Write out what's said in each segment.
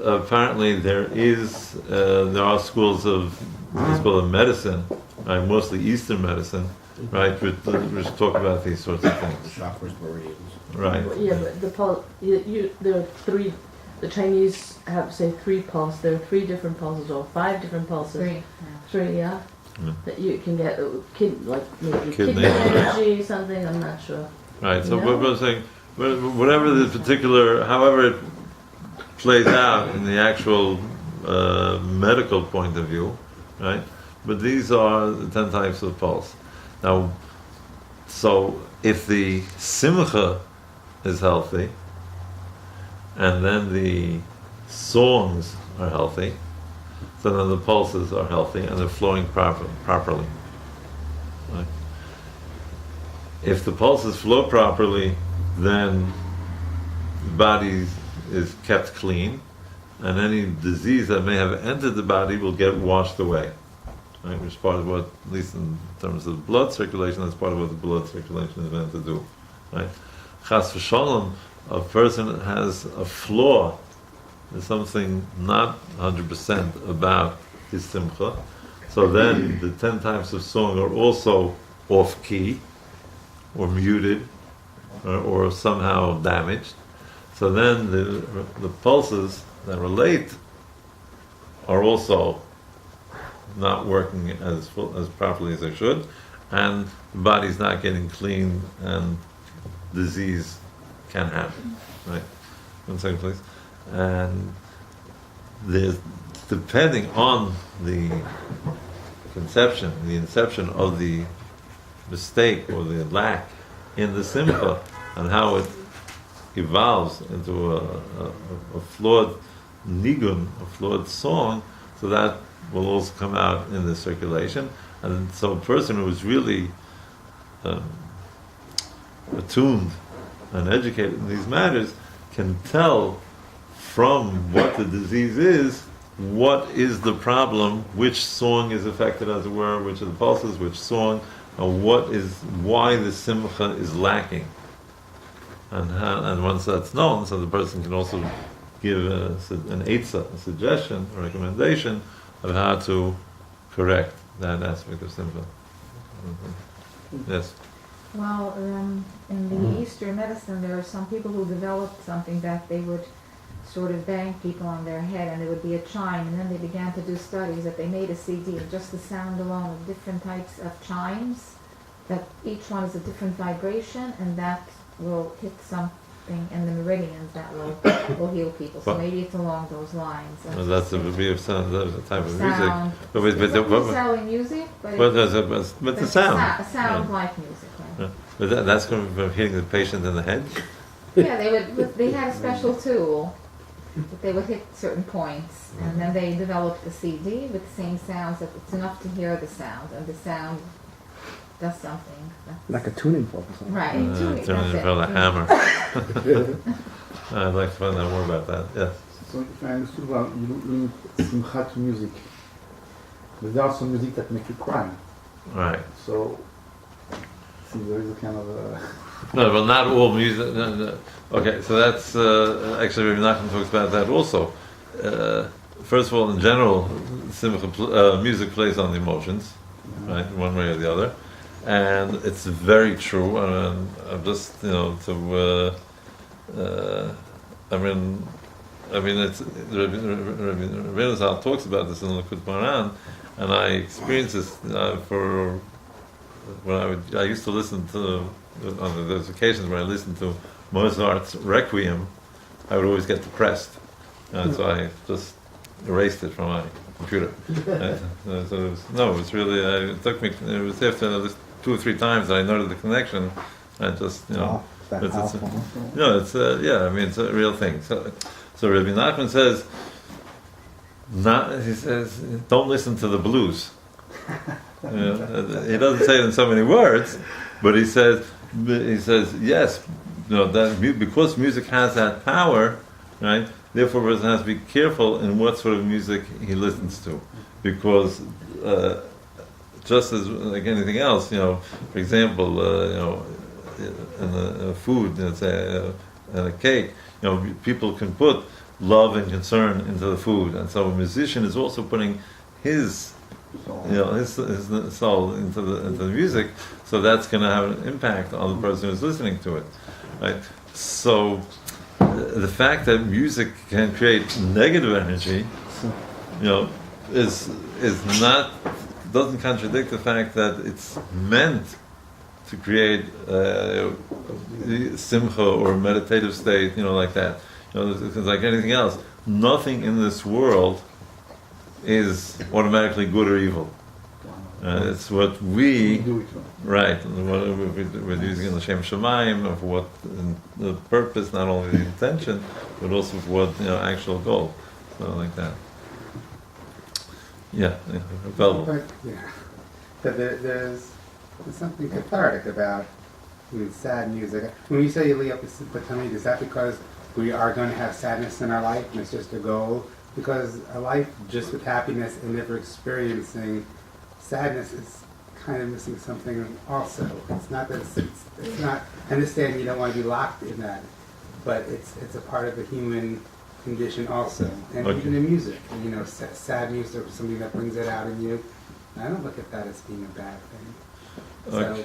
apparently there are schools of medicine, right? Mostly Eastern medicine, right? Which talk about these sorts of things. Chakras, meridians. Right. Yeah, but there are three. The Chinese have say 3 pulses. There are 3 different pulses or 5 different pulses. 3. Three, yeah. Yeah. That you can get like maybe Kidney. kidney energy, something. I'm not sure. Right. So No. what I'm saying, whatever the particular, however it plays out in the actual medical point of view, right? But these are the 10 types of pulse. Now, so if the simcha is healthy, and then the songs are healthy, so then the pulses are healthy and they're flowing properly. Right? If the pulses flow properly, then the body is kept clean, and any disease that may have entered the body will get washed away. Right? Which is part of what, at least in terms of blood circulation, that's part of what the blood circulation is meant to do. Right? Chas v'shalom, a person that has a flaw, there's something not 100% about his simcha, so then the 10 types of song are also off key, or muted, or somehow damaged. So then the pulses that relate are also not working as properly as they should, and the body's not getting clean, and disease can happen. Right? 1 second, please. And there's, depending on the inception of the mistake or the lack in the simcha, and how it evolves into a flawed nigun, a flawed song, so that will also come out in the circulation. And so a person who is really attuned and educated in these matters can tell from what the disease is, what is the problem, which song is affected, as it were, which of the pulses, which song, and why the simcha is lacking. And once that's known, so the person can also give an eitzah, a suggestion, a recommendation of how to correct that aspect of simcha. Yes? Well, in the Eastern medicine, there are some people who developed something that they would sort of bang people on their head, and there would be a chime, and then they began to do studies that they made a CD of just the sound alone of different types of chimes, that each one is a different vibration, and that will hit something in the meridians that will heal people. So maybe it's along those lines. Well, that's a sound, that's a type of sound. music. But It's not necessarily music, but the sound. A sound like music. Right? Yeah. But that's going from hitting the patient in the head? Yeah, they had a special tool that they would hit certain points, and then they developed a CD with the same sounds that it's enough to hear the sound, and the sound does something. Like a tuning fork or something. Right, tuning. Turning it from a hammer. I'd like to find out more about that. Yes. So if I understood well, you limit simcha to music. But there are some music that make you cry. Right. So see, there is a kind of a... No, well, not all music. No. Okay, so that's actually Rabbi Nachman talks about that also. First of all, in general, music plays on the emotions, right, one way or the other, and it's very true. I'm just it's Rabbi Zal talks about this in Likud Maran, and I experienced this for when I used to listen to, on those occasions when I listened to Mozart's Requiem, I would always get depressed, and so I just erased it from my computer. It took me. It was after 2 or 3 times that I noted the connection. I just it's a real thing. So Rabbi Nachman says, don't listen to the blues. He doesn't say it in so many words, but he says yes, that because music has that power, right? Therefore, a person has to be careful in what sort of music he listens to, because just as like anything else, for example, in a food, say, in a cake, people can put love and concern into the food, and so a musician is also putting his his soul into the music, so that's going to have an impact on the person who's listening to it, right? So the fact that music can create negative energy, is not, doesn't contradict the fact that it's meant to create simcha or a meditative state, like that. It's like anything else. Nothing in this world is automatically good or evil. It's what we, right, what we're using in the Shem Shemaim, of what the purpose, not only the intention, but also for what actual goal. So like that. Yeah, available. But there's something cathartic about sad music. When you say Liat B'Tamid, is that because we are going to have sadness in our life and it's just a goal? Because a life just with happiness and never experiencing sadness is kind of missing something also. It's not that it's not, I understand you don't want to be locked in that, but it's a part of the human condition also. And even in music, sad music or something that brings it out in you, I don't look at that as being a bad thing. Okay.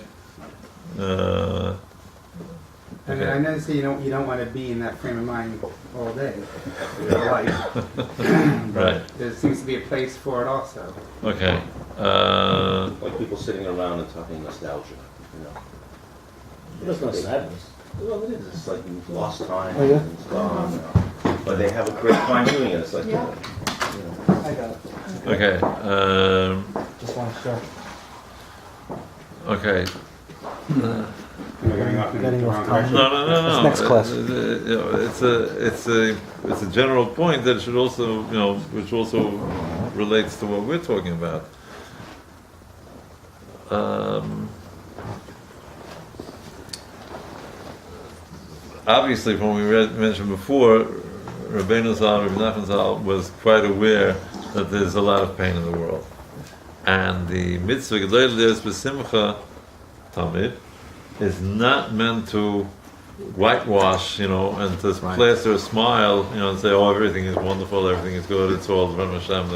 And I know you don't want to be in that frame of mind all day, your life. But Right. there seems to be a place for it also. Okay. Like people sitting around and talking nostalgia, There's no sadness. Well, it is. It's like lost time Oh, yeah? and stuff. But they have a great time doing it. It's like, Yeah. I got it. Okay. Just want to share. Okay. Getting off into Getting the off wrong topic. direction. No. That's next class. It's a general point that should also, which also relates to what we're talking about. Obviously, when we mentioned before, Rabbeinu Zal, Rabbi Nachman Zal was quite aware that there's a lot of pain in the world, and the mitzvah Gedol Lias B'Simcha Tamid is not meant to whitewash, and to plaster a smile, and say, oh, everything is wonderful, everything is good, it's all from Hashem,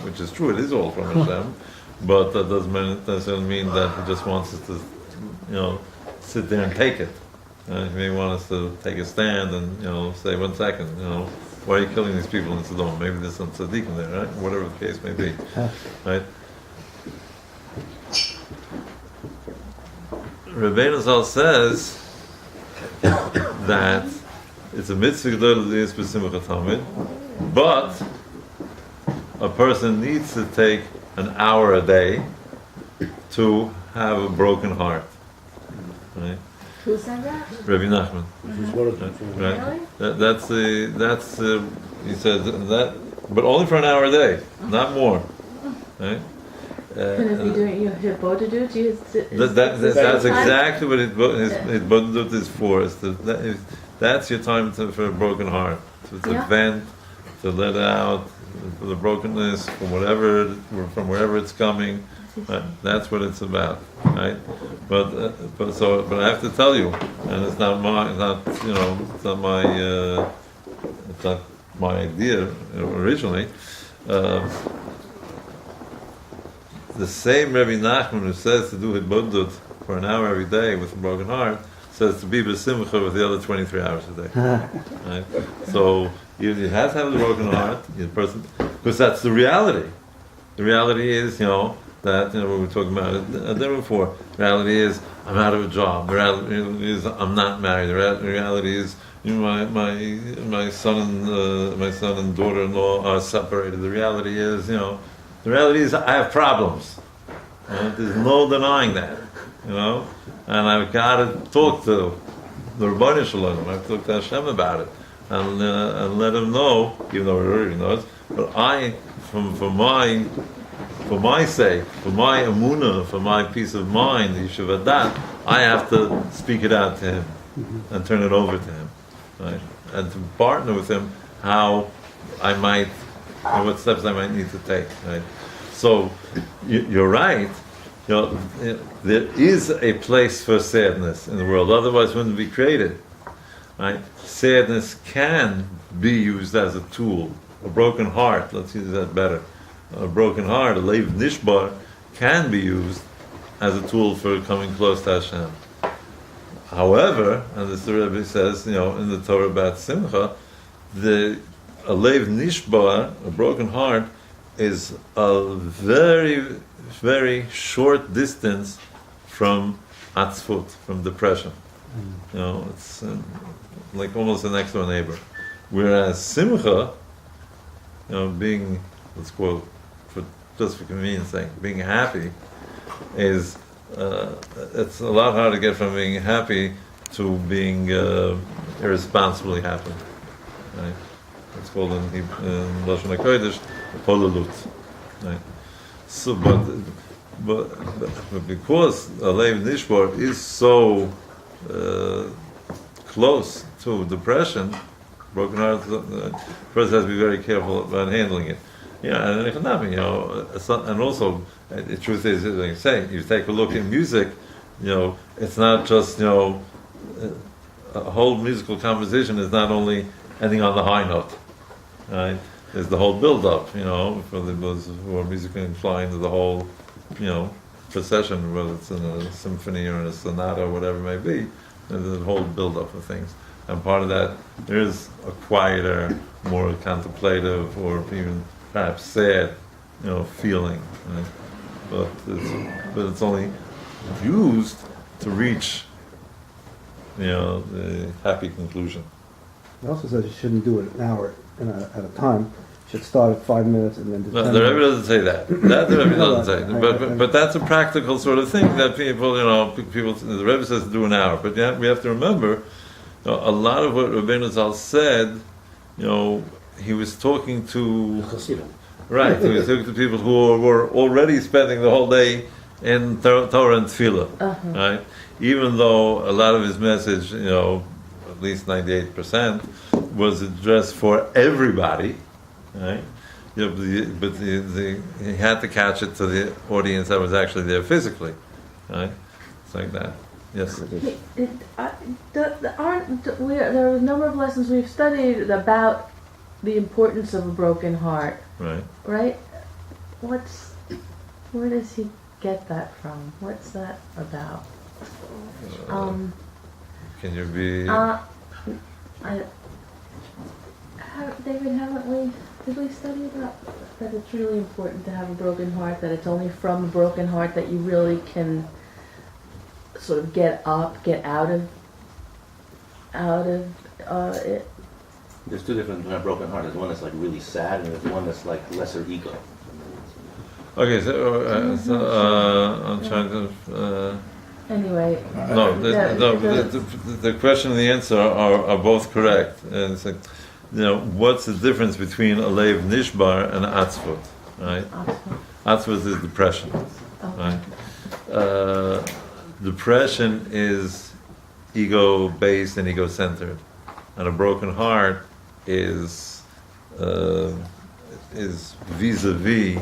which is true, it is all from Hashem, but that doesn't necessarily mean that He just wants us to, sit there and take it. He may want us to take a stand and, say, 1 second, why are you killing these people in Sodom? Maybe there's some tzaddik in there, right? Whatever the case may be, right? Rabbeinu Zal says that it's a mitzvah gedol lias b'simcha tamid, but a person needs to take an hour a day to have a broken heart. Right? Who said that? Rabbi Nachman. Right? That's he said that, but only for an hour a day, not more. Right? And if you do it, you have to do it. That's exactly what his Hitbodedut is for. That's your time for a broken heart, to vent, to let out for the brokenness from wherever it's coming. That's what it's about, right? But I have to tell you, and it's not my idea originally. The same Rabbi Nachman who says to do Hitbodedut for an hour every day with a broken heart says to be b'simcha with the other 23 hours a day. Right? So you have to have the broken heart, because that's the reality. The reality is, that we were talking about it before. The reality is I'm out of a job. The reality is I'm not married. The reality is my son and daughter-in-law are separated. The reality is I have problems. There's no denying that, and I've got to talk to the Rebbeinu Shalom. I've talked to Hashem about it, and let him know, even though he already knows. But for my sake, for my emunah, for my peace of mind, the Yeshiva Dat, I have to speak it out to him and turn it over to him, right? And to partner with him how I might, what steps I might need to take, right? So you're right. There is a place for sadness in the world. Otherwise, it wouldn't be created. Right? Sadness can be used as a tool. A broken heart, let's use that better. A broken heart, a leiv nishbar, can be used as a tool for coming close to Hashem. However, and this the Rebbe says, in the Torah about Simcha, a leiv nishbar, a broken heart, is a very, very short distance from atzfut, from depression. It's like almost the next door neighbor. Whereas Simcha, being, let's quote, just for convenience sake, being happy is, it's a lot harder to get from being happy to being irresponsibly happy. Right? It's called in Lashon HaKodesh, polalut. Right? So, but because a leiv nishbar is so close to depression, broken heart, first has to be very careful about handling it. And economic, and also, the truth is, as I say, you take a look at music, it's not just, a whole musical composition is not only ending on the high note, right? There's the whole build-up, for those who are musically inclined, to the whole, procession, whether it's in a symphony or in a sonata or whatever it may be, there's a whole build-up of things. And part of that, there is a quieter, more contemplative, or even perhaps sad, feeling. Right? But it's only used to reach, the happy conclusion. It also says you shouldn't do it an hour at a time. You should start at 5 minutes and then do No, 10 the Rebbe minutes. doesn't say that. That the Rebbe doesn't say. I- But that's a practical sort of thing that people, the Rebbe says to do an hour. But we have to remember, a lot of what Rabbeinu Zal said, he was talking to, right, he was talking to people who were already spending the whole day in Torah and Tefillah, right? Even though a lot of his message, at least 98%, was addressed for everybody, right? But he had to catch it to the audience that was actually there physically, right? It's like that. Yes. There are a number of lessons we've studied about the importance of a broken heart, Right. right? Where does he get that from? What's that about? Can you be? David, did we study that it's really important to have a broken heart, that it's only from a broken heart that you really can sort of get out of it? There's two different broken heart. There's one that's like really sad, and there's one that's like lesser ego. Okay, so I'm trying to. Anyway. No, the question and the answer are both correct. And it's like, what's the difference between a leiv nishbar and atzvut, right? Atzvut is depression, right? Depression is ego-based and ego-centered, and a broken heart is vis-a-vis